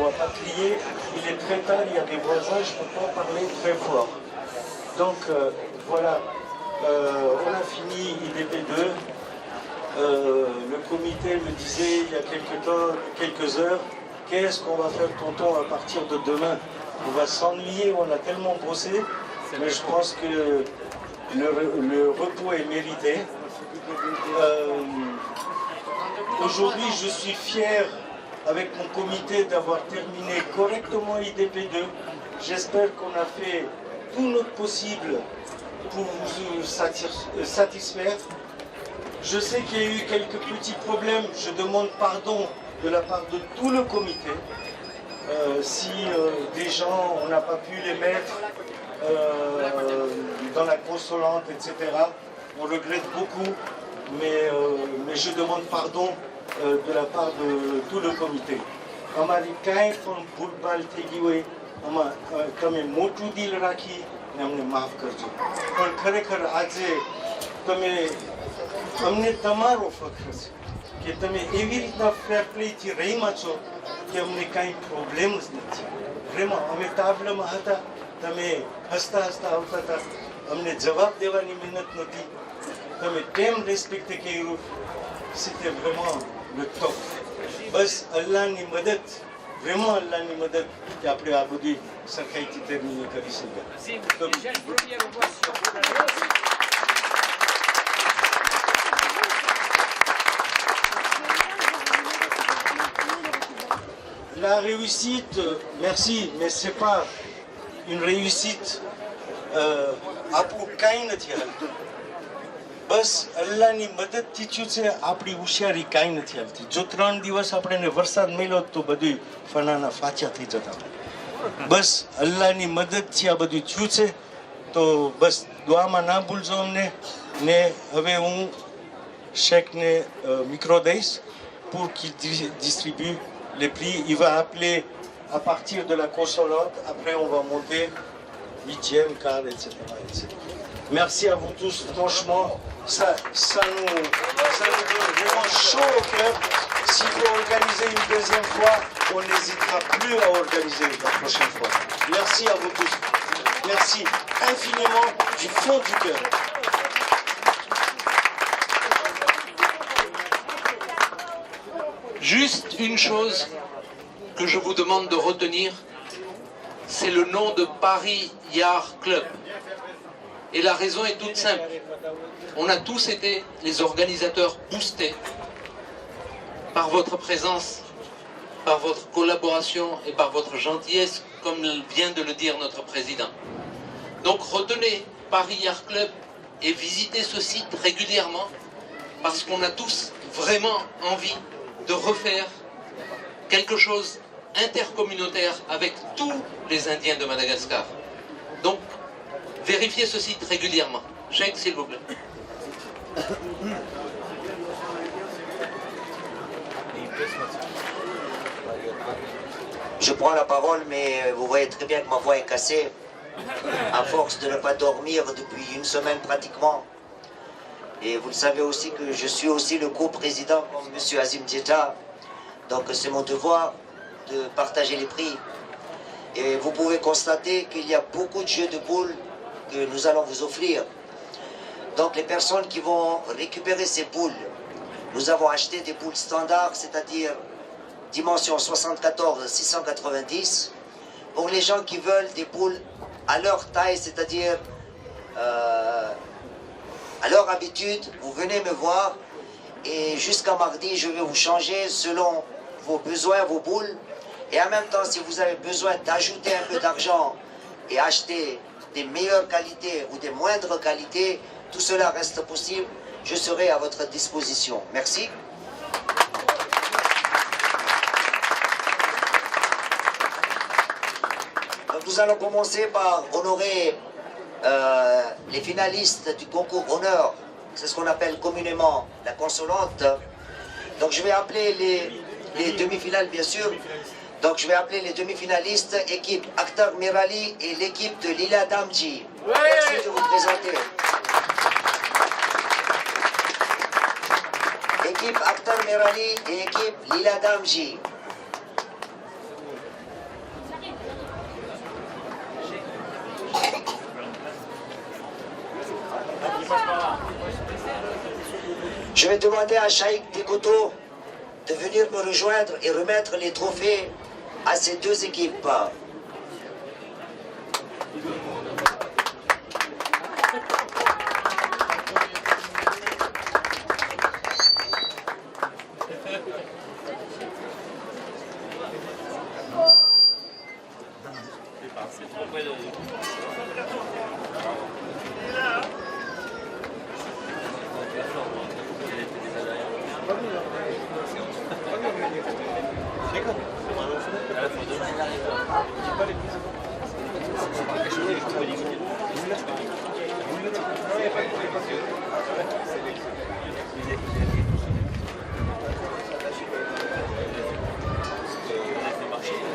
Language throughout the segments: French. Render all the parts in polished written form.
va pas crier, il est très tard, il y a des voisins, je ne peux pas parler très fort. Donc voilà, on a fini IDP2. Le comité me disait il y a quelques heures, qu'est-ce qu'on va faire tonton à partir de demain? On va s'ennuyer, on a tellement bossé, mais je pense que le repos est mérité. Aujourd'hui, je suis fier avec mon comité d'avoir terminé correctement IDP2. J'espère qu'on a fait tout notre possible pour vous satisfaire. Je sais qu'il y a eu quelques petits problèmes. Je demande pardon de la part de tout le comité. Si des gens, on n'a pas pu les mettre dans la consolante, etc. On regrette beaucoup, mais je demande pardon de la part de tout le comité. Amari kain from football tegiwe, ama tame motu dil rakhi, namne maaf karjo. પણ ખરેખર આજે તમે અમને તમારો ફખર છે કે તમે એવી રીતના ફેર પ્લેથી રહીમાં છો કે અમને કાંઈ પ્રોબ્લેમ જ નથી. vraiment અમે તાબલામાં હતા, તમે હસતા હસતા આવતા હતા, અમને જવાબ દેવાની મહેનત નથી, તમે કેમ રેસ્પેક્ટ કર્યું, c'était vraiment le top. બસ અલ્લાહની મદદ, vraiment અલ્લાહની મદદ કે આપણે આ બધી સરખાઈથી ટર્મિને કરી શક્યા. La réussite, merci, mais ce n'est pas une réussite આપણું કાંઈ નથી હાલતું. બસ અલ્લાહની મદદથી થયું છે, આપણી હોશિયારી કાંઈ નથી હાલતી. જો 3 દિવસ આપણે વરસાદ મળ્યો તો બધું ફનાના ફાચા થઈ જતા. બસ અલ્લાહની મદદથી આ બધું થયું છે, તો બસ દુઆમાં ના ભૂલજો અમને. ને હવે હું શેખને મિક્રો દઈશ pour qu'il distribue les prix. Il va appeler à partir de la consolante. Après, on va monter 8e, quart, etc., etc. Merci à vous tous. Franchement, ça nous donne vraiment chaud au cœur. S'il faut organiser une deuxième fois, on n'hésitera plus à organiser la prochaine fois. Merci à vous tous. Merci infiniment du fond du cœur. Juste une chose que je vous demande de retenir, c'est le nom de Paris Yard Club. Et la raison est toute simple. On a tous été les organisateurs boostés par votre présence, par votre collaboration et par votre gentillesse, comme vient de le dire notre président. Donc retenez Paris Yard Club et visitez ce site régulièrement, parce qu'on a tous vraiment envie de refaire quelque chose intercommunautaire avec tous les Indiens de Madagascar. Donc, vérifiez ce site régulièrement. Cheikh, s'il vous plaît. Je prends la parole, mais vous voyez très bien que ma voix est cassée, à force de ne pas dormir depuis une semaine pratiquement. Et vous le savez aussi que je suis aussi le co-président comme M. Azim Dieta. Donc c'est mon devoir de partager les prix. Et vous pouvez constater qu'il y a beaucoup de jeux de boules que nous allons vous offrir. Donc les personnes qui vont récupérer ces boules, nous avons acheté des boules standards, c'est-à-dire dimension 74-690. Pour les gens qui veulent des boules à leur taille, c'est-à-dire à leur habitude, vous venez me voir et jusqu'à mardi, je vais vous changer selon vos besoins, vos boules. Et en même temps, si vous avez besoin d'ajouter un peu d'argent et acheter des meilleures qualités ou des moindres qualités, tout cela reste possible. Je serai à votre disposition. Merci. Donc, nous allons commencer par honorer les finalistes du concours honneur. C'est ce qu'on appelle communément la consolante. Donc je vais appeler les demi-finales, bien sûr. Donc je vais appeler les demi-finalistes, équipe Akhtar Mirali et l'équipe de Lila Damji. Merci de vous présenter. Équipe Akhtar Mirali et équipe Lila Damji. Je vais demander à Chaïk Dekoto de venir me rejoindre et remettre les trophées à ces deux équipes.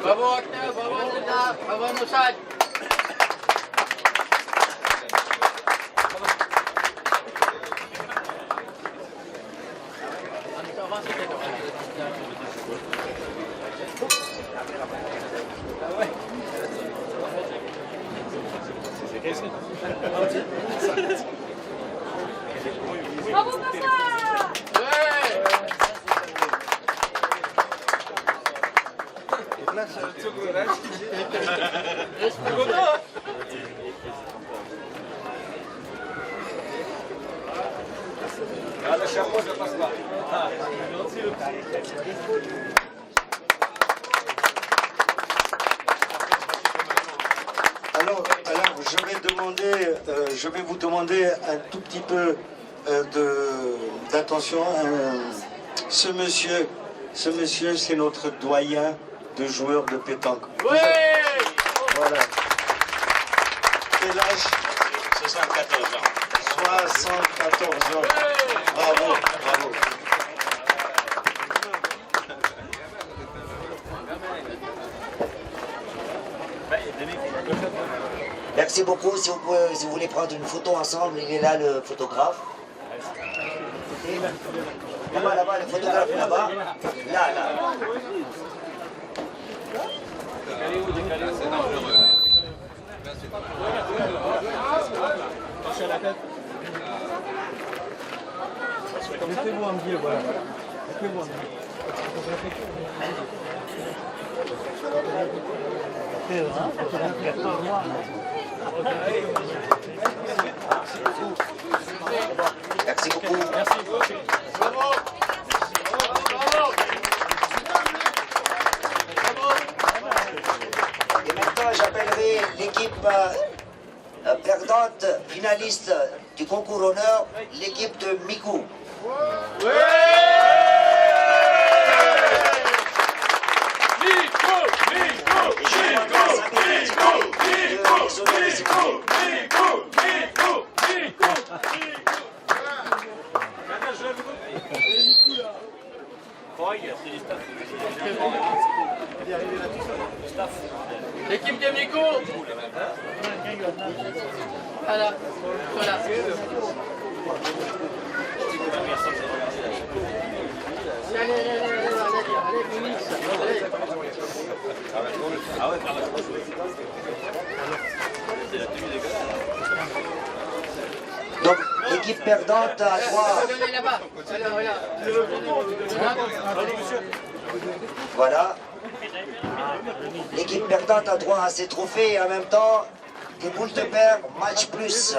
Bravo Akna, bravo Zena, bravo Moussad. Bravo papa! Alors, je vais vous demander un tout petit peu d'attention. Ce monsieur, c'est notre doyen de joueurs de pétanque. Oui. Voilà. Quel âge? 74 ans. 74 ans. Bravo, bravo. Merci beaucoup. Si vous voulez prendre une photo ensemble, il est là le photographe. Là-bas, là-bas, le photographe est là-bas. Là, là. Mettez-vous en biais, voilà. Mettez-vous en biais. Merci beaucoup. Et maintenant, j'appellerai l'équipe perdante, finaliste du concours honneur, l'équipe de Mikou. L'équipe de Miko. Voilà. Voilà. Donc, l'équipe perdante a droit. Voilà. L'équipe perdante a droit à ses trophées et en même temps des boules de paire, match plus.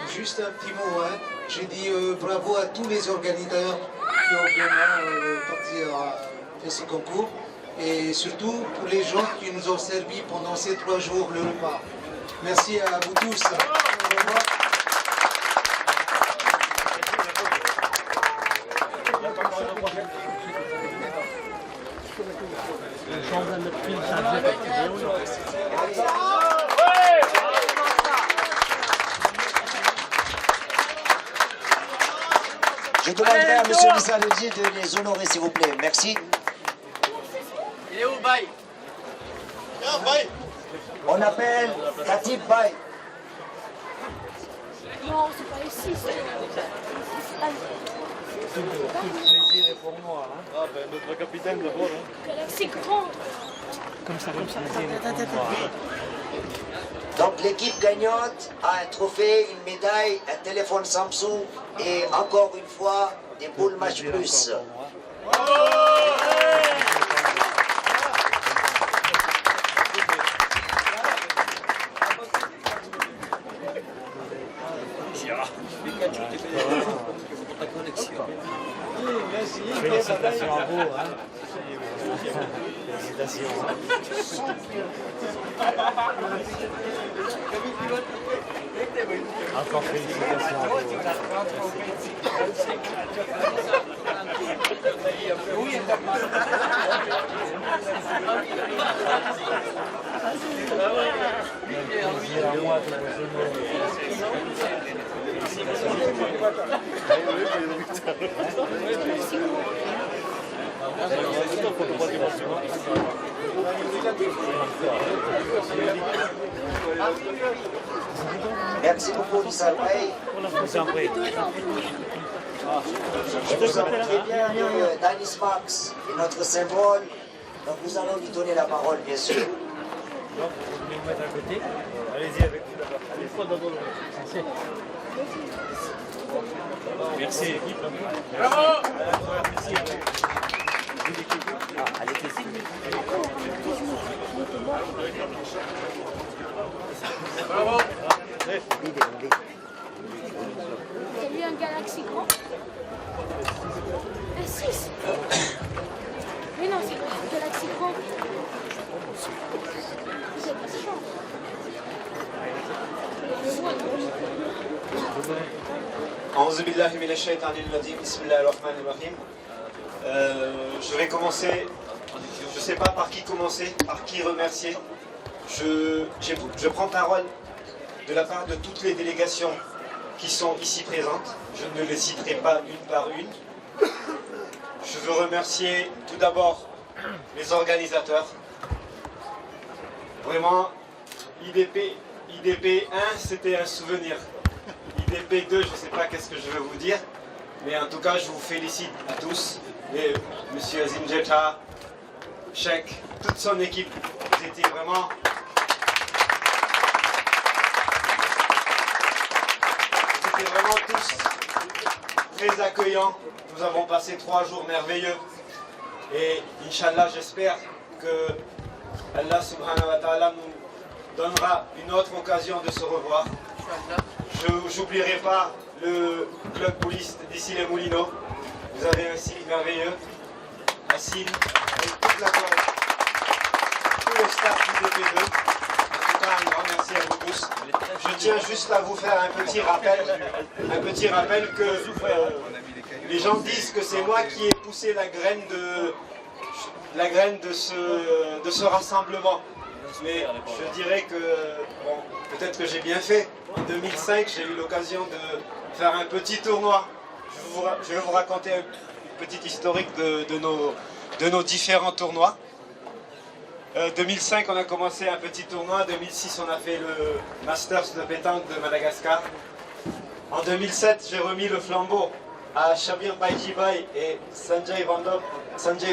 Juste un petit mot, hein. J'ai dit bravo à tous les organisateurs qui ont vraiment fait ce concours et surtout pour les gens qui nous ont servi pendant ces 3 jours le repas. Merci à vous tous. Au revoir. Change de Je demanderai à M. Lissanedi de les honorer, s'il vous plaît. Merci. Il est où, Baye? On appelle Khatib Baye. Non, c'est pas ici. Tout le plaisir est pour moi. Hein. Ah ben notre capitaine d'abord. Hein. Galaxy Grand. Comme ça. Le plaisir est pour moi. Donc l'équipe gagnante a un trophée, une médaille, un téléphone Samsung et encore une fois des boules Match Plus. Félicitations à vous. Hein. Félicitations. Encore félicitations à vous. Plaisir à moi de vous Merci beaucoup, Lissa Baye. vous en prie. Je vous en prie bien que Danis Max est notre symbole. Donc nous allons lui donner la parole, bien sûr. Donc, vous voulez vous mettre à côté? Allez-y avec vous d'abord. Allez, faut d'abord le Merci. Bravo. Bravo. T'as vu un Galaxy Grand? Un 6. Mais non, c'est un Galaxy Grand. C'est pas ça. A'udhu billahi minash shaitanir rajim. Bismillahir rahmanir rahim. Je vais commencer, je ne sais pas par qui commencer, par qui remercier. Je prends parole de la part de toutes les délégations qui sont ici présentes. Je ne les citerai pas une par une. Je veux remercier tout d'abord les organisateurs. Vraiment, IDP 1, c'était un souvenir. IDP 2, je ne sais pas qu'est-ce que je vais vous dire, mais en tout cas, je vous félicite à tous. Et Monsieur Zinjeta, Sheikh, toute son équipe, ils étaient vraiment... Ils étaient vraiment tous très accueillants. Nous avons passé 3 jours merveilleux. Et Inch'Allah, j'espère que Allah subhanahu wa ta'ala nous donnera une autre occasion de se revoir. Je n'oublierai pas le club police d'ici les Moulineaux. Vous avez un signe merveilleux. Assine et toute la chorale, tout le staff du DP2. En tout cas, un grand merci à vous tous. Je tiens juste à vous faire un petit rappel que les gens disent que c'est moi qui ai poussé la graine de ce rassemblement. Mais je dirais que, bon, peut-être que j'ai bien fait. En 2005, j'ai eu l'occasion de faire un petit tournoi. Je vais vous raconter une petite historique de nos différents tournois. 2005, on a commencé un petit tournoi. 2006, on a fait le Masters de pétanque de Madagascar. En 2007, j'ai remis le flambeau à Shabir Baïjibaï et Sanjay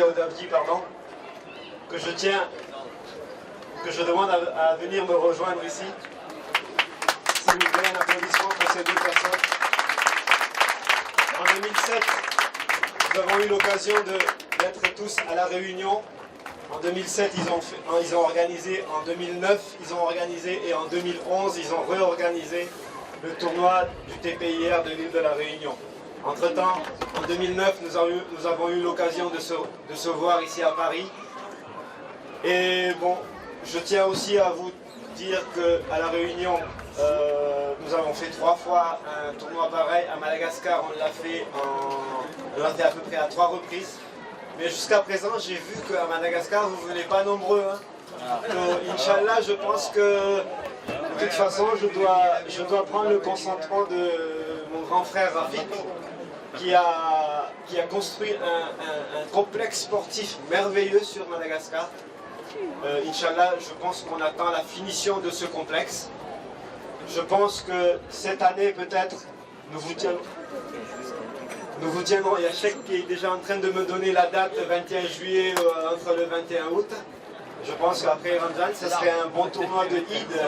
Odavji, que je demande à venir me rejoindre ici. S'il vous plaît, un applaudissement pour ces deux personnes. En 2007, nous avons eu l'occasion d'être tous à La Réunion. En 2007, ils ont organisé, en 2009, ils ont organisé et en 2011, ils ont réorganisé le tournoi du TPIR de l'île de La Réunion. Entre-temps, en 2009, nous avons eu l'occasion de se voir ici à Paris. Et bon, je tiens aussi à vous dire qu'à La Réunion, nous avons fait 3 fois un tournoi pareil. À Madagascar, on l'a fait à peu près à 3 reprises. Mais jusqu'à présent, j'ai vu qu'à Madagascar, vous ne venez pas nombreux. Hein. Donc, Inch'Allah, je pense que de toute façon, je dois prendre le consentement de mon grand frère Rafik qui a construit un complexe sportif merveilleux sur Madagascar. Inch'Allah, je pense qu'on attend la finition de ce complexe. Je pense que cette année, peut-être, nous vous tiendrons. Il y a Cheikh qui est déjà en train de me donner la date, le 21 juillet entre le 21 août. Je pense qu'après Ramzan, ce serait un bon tournoi de Eid,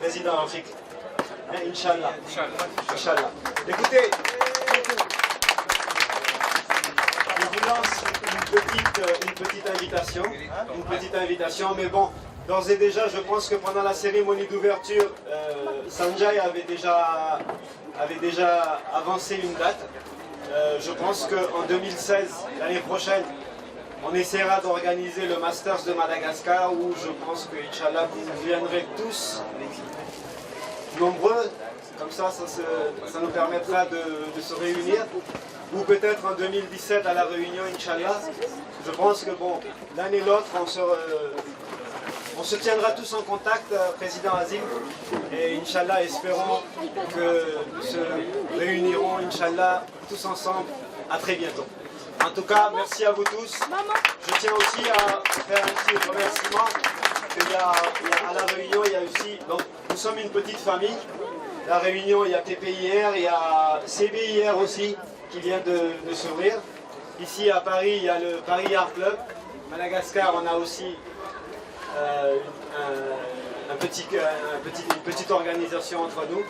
président Afrique. Inch'Allah. Inch'Allah. Écoutez, je vous lance une petite invitation, mais bon, d'ores et déjà, je pense que pendant la cérémonie d'ouverture, Sanjay avait déjà avancé une date. Je pense qu'en 2016, l'année prochaine, on essaiera d'organiser le Masters de Madagascar où je pense que, Inch'Allah, vous viendrez tous nombreux. Comme ça nous permettra de se réunir. Ou peut-être en 2017 à la Réunion, Inch'Allah. Je pense que bon, l'un et l'autre, on se tiendra tous en contact, Président Azim. Et Inch'Allah, espérons que nous se réunirons, Inch'Allah, tous ensemble. À très bientôt. En tout cas, merci à vous tous. Je tiens aussi à faire un petit remerciement. À la Réunion, il y a aussi, donc nous sommes une petite famille. La Réunion, il y a TPIR, il y a CBIR aussi qui vient de s'ouvrir. Ici à Paris, il y a le Paris Yacht Club. Madagascar, on a aussi une petite organisation entre nous.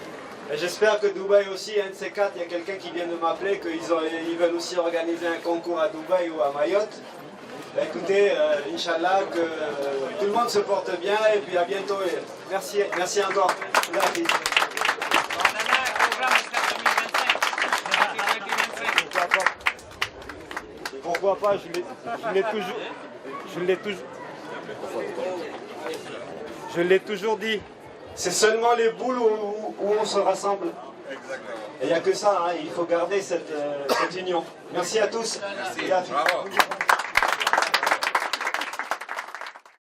J'espère que Dubaï aussi, un de ces quatre, il y a quelqu'un qui vient de m'appeler qu'ils veulent aussi organiser un concours à Dubaï ou à Mayotte. Écoutez, Inch'Allah, que tout le monde se porte bien et puis à bientôt. Merci encore. Merci. Pourquoi pas, je l'ai toujours dit. C'est seulement les boules où on se rassemble. Et il n'y a que ça, hein, il faut garder cette union. Merci à tous. Merci. Bravo.